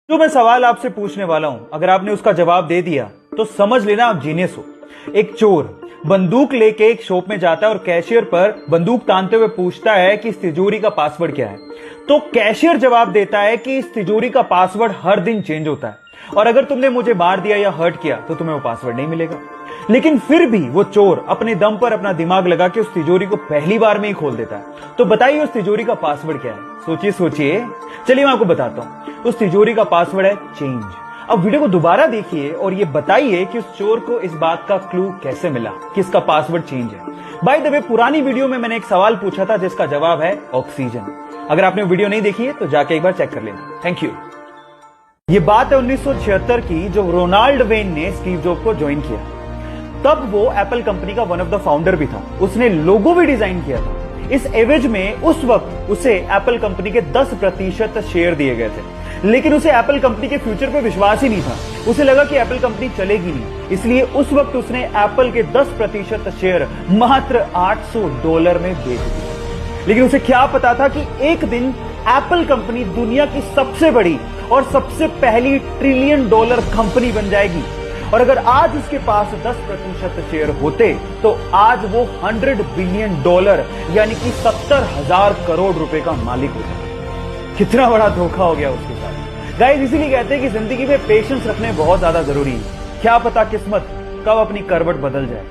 जो मैं सवाल आपसे पूछने वाला हूं, अगर आपने उसका जवाब दे दिया तो समझ लेना आप जीनियस हो। एक चोर बंदूक लेके एक शॉप में जाता है और कैशियर पर बंदूक तानते हुए पूछता है कि इस तिजोरी का पासवर्ड क्या है। तो कैशियर जवाब देता है कि इस तिजोरी का पासवर्ड हर दिन चेंज होता है और अगर तुमने मुझे मार दिया या हर्ट किया तो तुम्हें वो पासवर्ड नहीं मिलेगा। लेकिन फिर भी वो चोर अपने दम पर अपना दिमाग लगा के उस तिजोरी को पहली बार में ही खोल देता है। तो बताइए उस तिजोरी का पासवर्ड क्या है? सोचिए सोचिए। चलिए मैं आपको बताता हूं। उस तिजोरी का पासवर्ड है चेंज। अब वीडियो को दोबारा देखिए और ये बताइए कि उस चोर को इस बात का क्लू कैसे मिला कि इसका पासवर्ड चेंज है। बाय द वे, पुरानी वीडियो में मैंने एक सवाल पूछा था जिसका जवाब है ऑक्सीजन। अगर आपने वीडियो नहीं देखी है तो जाके एक बार चेक कर लेना। Thank you. ये बात है 1976 की, जो रोनाल्ड वेन ने स्टीव जॉब को ज्वाइन किया। तब वो एप्पल कंपनी का वन ऑफ द फाउंडर भी था। उसने लोगो भी डिजाइन किया था। इस एवज में उस वक्त उसे एप्पल कंपनी के 10% शेयर दिए गए थे। लेकिन उसे एप्पल कंपनी के फ्यूचर पे विश्वास ही नहीं था। उसे लगा कि एप्पल कंपनी चलेगी नहीं, इसलिए उस वक्त उसने एप्पल के 10% शेयर मात्र $800 में बेच दिए। लेकिन उसे क्या पता था कि एक दिन एप्पल कंपनी दुनिया की सबसे बड़ी और सबसे पहली $1 ट्रिलियन कंपनी बन जाएगी। और अगर आज उसके पास 10% शेयर होते तो आज वो $100 बिलियन यानी कि 70,000 करोड़ रुपए का मालिक होता। कितना बड़ा धोखा हो गया उसके साथ। गाइस, इसीलिए कहते हैं कि जिंदगी में पेशेंस रखने बहुत ज्यादा जरूरी है। क्या पता किस्मत कब अपनी करवट बदल जाए।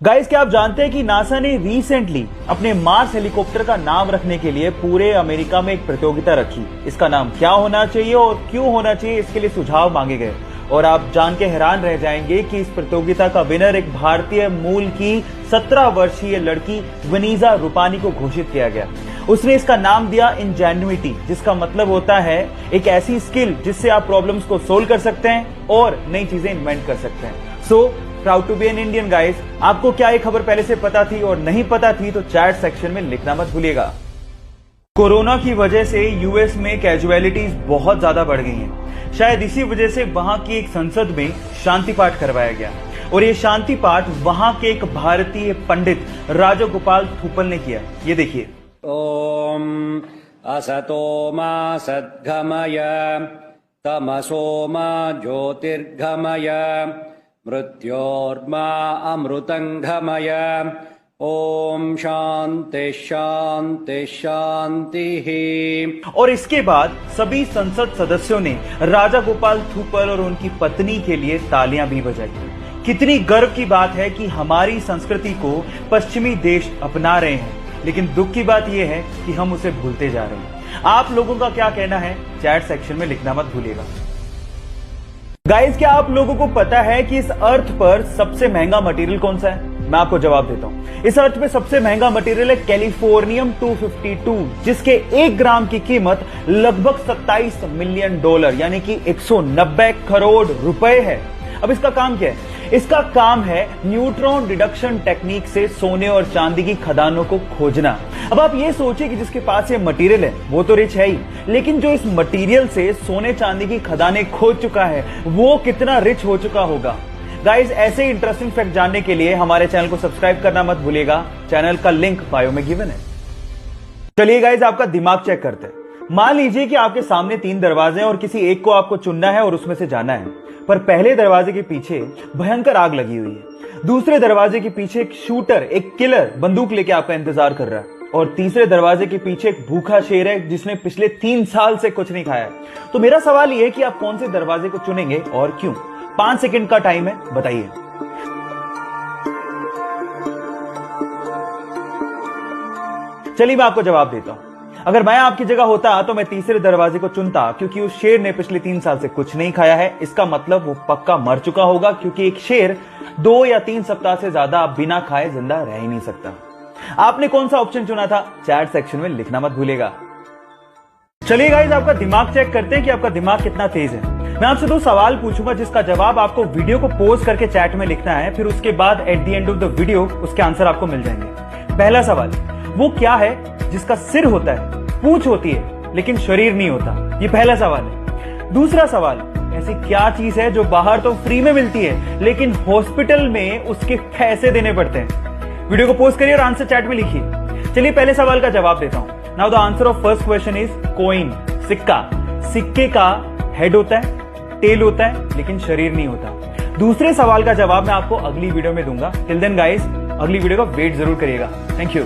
गाइस, क्या आप जानते हैं कि नासा ने रिसेंटली अपने मार्स हेलीकॉप्टर का नाम रखने के लिए पूरे अमेरिका में एक प्रतियोगिता रखी। इसका नाम क्या होना चाहिए और क्यों होना चाहिए, इसके लिए सुझाव मांगे गए। और आप जान के हैरान रह जाएंगे कि इस प्रतियोगिता का विनर एक भारतीय मूल की 17 वर्षीय लड़की वनीजा रूपानी को घोषित किया गया। उसने इसका नाम दिया इंजेन्युइटी, जिसका मतलब होता है एक ऐसी स्किल जिससे आप प्रॉब्लम्स को सोल्व कर सकते हैं और नई चीजें इन्वेंट कर सकते हैं। So proud to be an Indian guys. आपको क्या ये खबर पहले से पता थी और नहीं पता थी तो चैट सेक्शन में लिखना मत भूलिएगा। कोरोना की वजह से यूएस में कैजुअलिटीज बहुत ज्यादा बढ़ गई हैं। शायद इसी वजह से वहां की एक संसद में शांति पाठ करवाया गया और ये शांति पाठ वहां के एक भारतीय पंडित राजगोपाल थुपल ने किया। ये देखिए। ओम असतो मा सद्गमय तमसो मा ज्योतिर्गमय मृत्योर्मा अमृतंगमय ओम शांति शांति शांति। और इसके बाद सभी संसद सदस्यों ने राजा गोपाल थुपल और उनकी पत्नी के लिए तालियां भी बजाई। कितनी गर्व की बात है कि हमारी संस्कृति को पश्चिमी देश अपना रहे हैं, लेकिन दुख की बात यह है कि हम उसे भूलते जा रहे हैं। आप लोगों का क्या कहना है चैट सेक्शन में लिखना मत भूलिएगा। गाइस, क्या आप लोगों को पता है कि इस अर्थ पर सबसे महंगा मटेरियल कौन सा है? मैं आपको जवाब देता हूं। इस अर्थ पे सबसे महंगा मटेरियल है कैलिफोर्नियम 252, जिसके 1 ग्राम की कीमत लगभग $27 मिलियन यानी कि 190 करोड़ रुपए है। अब इसका काम क्या है? इसका काम है न्यूट्रॉन रिडक्शन टेक्निक से सोने और चांदी की खदानों को खोजना। अब आप ये सोचिए कि जिसके पास ये मटेरियल है वो तो रिच है ही, लेकिन जो इस मटेरियल से सोने चांदी की खदानें खोज चुका है वो कितना रिच हो चुका होगा। गाइस, ऐसे इंटरेस्टिंग फैक्ट जानने के लिए हमारे चैनल को सब्सक्राइब करना मत भूलिएगा। चैनल का लिंक बायो में गिवन है। चलिए गाइस, आपका दिमाग चेक करते हैं। मान लीजिए कि आपके सामने 3 दरवाजे हैं और किसी एक को आपको चुनना है और उसमें से जाना है। पर पहले दरवाजे के पीछे भयंकर आग लगी हुई है। दूसरे दरवाजे के पीछे एक शूटर, एक किलर बंदूक लेके आपका इंतजार कर रहा है। और तीसरे दरवाजे के पीछे एक भूखा शेर है जिसने पिछले 3 साल से कुछ नहीं खाया है। तो मेरा सवाल यह है कि आप कौन से दरवाजे को चुनेंगे और क्यों? 5 सेकंड का टाइम है, बताइए। चलिए मैं आपको जवाब देता हूं। अगर मैं आपकी जगह होता तो मैं तीसरे दरवाजे को चुनता, क्योंकि उस शेर ने पिछले 3 साल से कुछ नहीं खाया है। इसका मतलब वो पक्का मर चुका होगा, क्योंकि एक शेर 2 या 3 सप्ताह से ज्यादा बिना खाए जिंदा रह ही नहीं सकता। आपने कौन सा ऑप्शन चुना था चैट सेक्शन में लिखना मत भूलिएगा। चलिए गाइस, आपका दिमाग चेक करते हैं कि आपका दिमाग कितना तेज है। मैं आपसे 2 सवाल पूछूंगा जिसका जवाब आपको वीडियो को पॉज करके चैट में लिखना है। फिर उसके बाद at the end of the video उसके आंसर आपको मिल जाएंगे। पहला सवाल, वो क्या है जिसका सिर होता है, पूंछ होती है लेकिन शरीर नहीं होता? ये पहला सवाल है। दूसरा सवाल, ऐसी क्या चीज है जो बाहर तो फ्री में मिलती है लेकिन हॉस्पिटल में उसके पैसे देने पड़ते हैं? वीडियो को पॉज करिए और आंसर चैट में लिखिए। चलिए पहले सवाल का जवाब देता हूं। Now the answer of first question is coin, सिक्का। सिक्के का हेड होता है, टेल होता है, लेकिन शरीर नहीं होता। दूसरे सवाल का जवाब मैं आपको अगली वीडियो में दूंगा। टिल देन गाइस, अगली वीडियो का वेट जरूर करिएगा। Thank you.